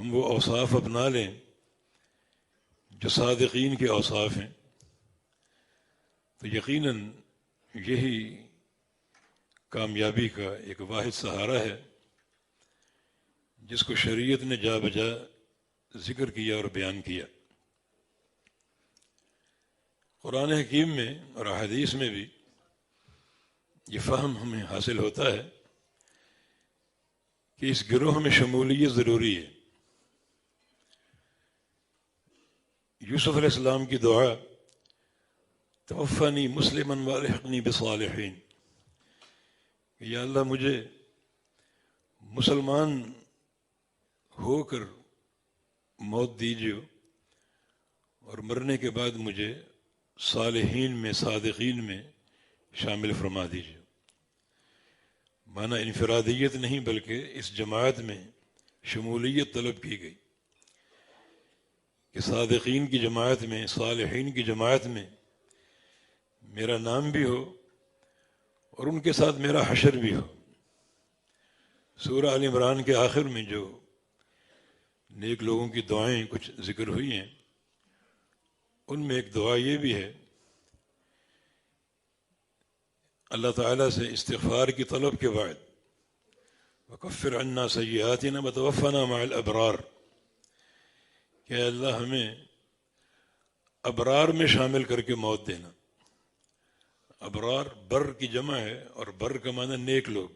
ہم وہ اوصاف اپنا لیں جو صادقین کے اوصاف ہیں، تو یقیناً یہی کامیابی کا ایک واحد سہارا ہے جس کو شریعت نے جا بجا ذکر کیا اور بیان کیا۔ قرآن حکیم میں اور احادیث میں بھی یہ فہم ہمیں حاصل ہوتا ہے کہ اس گروہ میں شمولیت ضروری ہے۔ یوسف علیہ السلام کی دعا توفنی مسلما والحقنی بالصالحین، یا اللہ مجھے مسلمان ہو کر موت دیجیے اور مرنے کے بعد مجھے صالحین میں، صادقین میں شامل فرما دیجیے۔ معنی انفرادیت نہیں بلکہ اس جماعت میں شمولیت طلب کی گئی کہ صادقین کی جماعت میں، صالحین کی جماعت میں میرا نام بھی ہو اور ان کے ساتھ میرا حشر بھی ہو۔ سورہ آل عمران کے آخر میں جو نیک لوگوں کی دعائیں کچھ ذکر ہوئی ہیں، ان میں ایک دعا یہ بھی ہے، اللہ تعالیٰ سے استغفار کی طلب کے بعد وکفر عنا سیئاتنا وتوفنا مع الابرار، کہ اللہ ہمیں ابرار میں شامل کر کے موت دینا۔ ابرار بر کی جمع ہے، اور بر کا معنی نیک لوگ،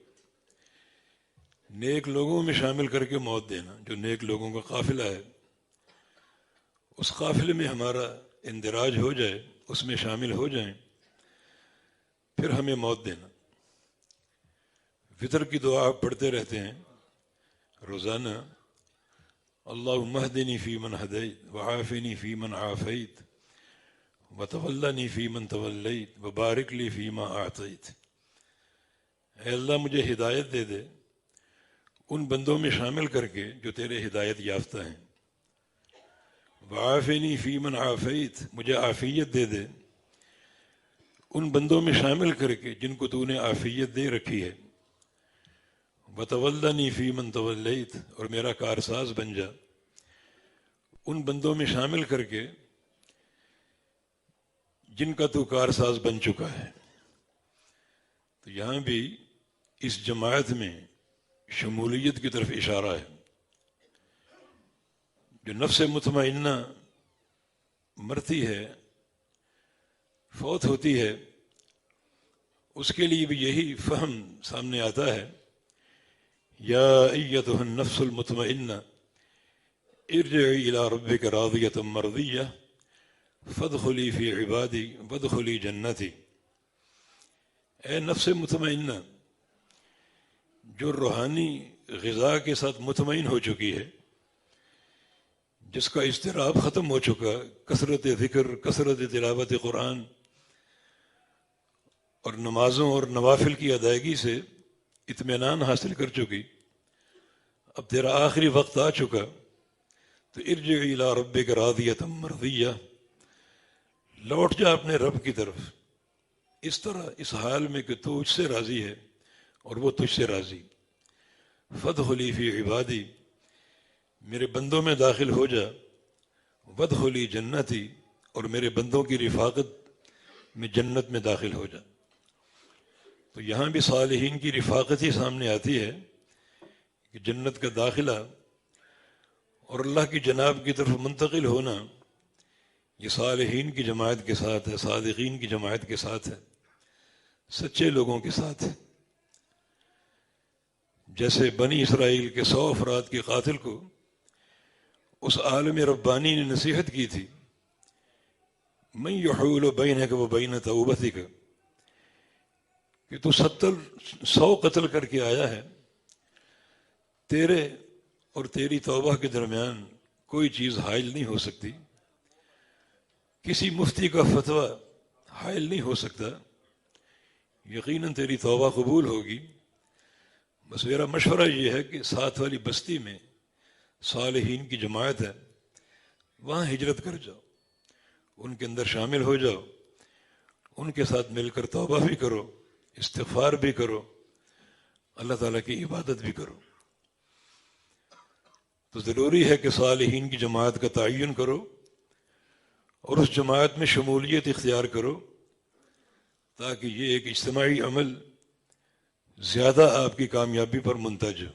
نیک لوگوں میں شامل کر کے موت دینا۔ جو نیک لوگوں کا قافلہ ہے اس قافلے میں ہمارا اندراج ہو جائے، اس میں شامل ہو جائیں، پھر ہمیں موت دینا۔ فطر کی دعا آپ پڑھتے رہتے ہیں روزانہ، اللہم اہدنی فی من ہدیت وعافنی فی من عافیت وتولنی فی من تولیت وبارک لی فیما اعطیت۔ اے اللہ مجھے ہدایت دے دے ان بندوں میں شامل کر کے جو تیرے ہدایت یافتہ ہیں، وعافنی فی من عافیت، مجھے عافیت دے دے ان بندوں میں شامل کر کے جن کو تو نے عافیت دے رکھی ہے، وتولنی فی من تولیت، اور میرا کارساز بن جا ان بندوں میں شامل کر کے جن کا تو کارساز بن چکا ہے۔ تو یہاں بھی اس جماعت میں شمولیت کی طرف اشارہ ہے۔ جو نفس مطمئنہ مرتی ہے، فوت ہوتی ہے، اس کے لیے بھی یہی فہم سامنے آتا ہے، یا ایتھا النفس المطمئنہ ارجعی الی ربک راضیۃ مرضیہ فادخلی فی عبادی وادخلی جنتی۔ اے نفس مطمئنہ جو روحانی غذا کے ساتھ مطمئن ہو چکی ہے، جس کا اضطراب ختم ہو چکا، کثرت ذکر، کثرت تلاوت قرآن اور نمازوں اور نوافل کی ادائیگی سے اطمینان حاصل کر چکی، اب تیرا آخری وقت آ چکا، تو ارجع الی ربک راضیۃ مرضیہ، لوٹ جا اپنے رب کی طرف اس طرح، اس حال میں کہ تو مجھ سے راضی ہے اور وہ تجھ سے راضی۔ فادخلی فی عبادی، میرے بندوں میں داخل ہو جا، وادخلی جنتی، اور میرے بندوں کی رفاقت میں جنت میں داخل ہو جا۔ تو یہاں بھی صالحین کی رفاقت ہی سامنے آتی ہے کہ جنت کا داخلہ اور اللہ کی جناب کی طرف منتقل ہونا، یہ صالحین کی جماعت کے ساتھ ہے، صادقین کی جماعت کے ساتھ ہے، سچے لوگوں کے ساتھ ہے۔ جیسے بنی اسرائیل کے 100 افراد کے قاتل کو اس عالم ربانی نے نصیحت کی تھی، من یحول بینک و بین توبتک، کہ تو 100 قتل کر کے آیا ہے، تیرے اور تیری توبہ کے درمیان کوئی چیز حائل نہیں ہو سکتی، کسی مفتی کا فتویٰ حائل نہیں ہو سکتا، یقیناً تیری توبہ قبول ہوگی۔ بس میرا مشورہ یہ ہے کہ ساتھ والی بستی میں صالحین کی جماعت ہے، وہاں ہجرت کر جاؤ، ان کے اندر شامل ہو جاؤ، ان کے ساتھ مل کر توبہ بھی کرو، استغفار بھی کرو، اللہ تعالیٰ کی عبادت بھی کرو۔ تو ضروری ہے کہ صالحین کی جماعت کا تعین کرو اور اس جماعت میں شمولیت اختیار کرو، تاکہ یہ ایک اجتماعی عمل زیادہ آپ کی کامیابی پر منتج ہو۔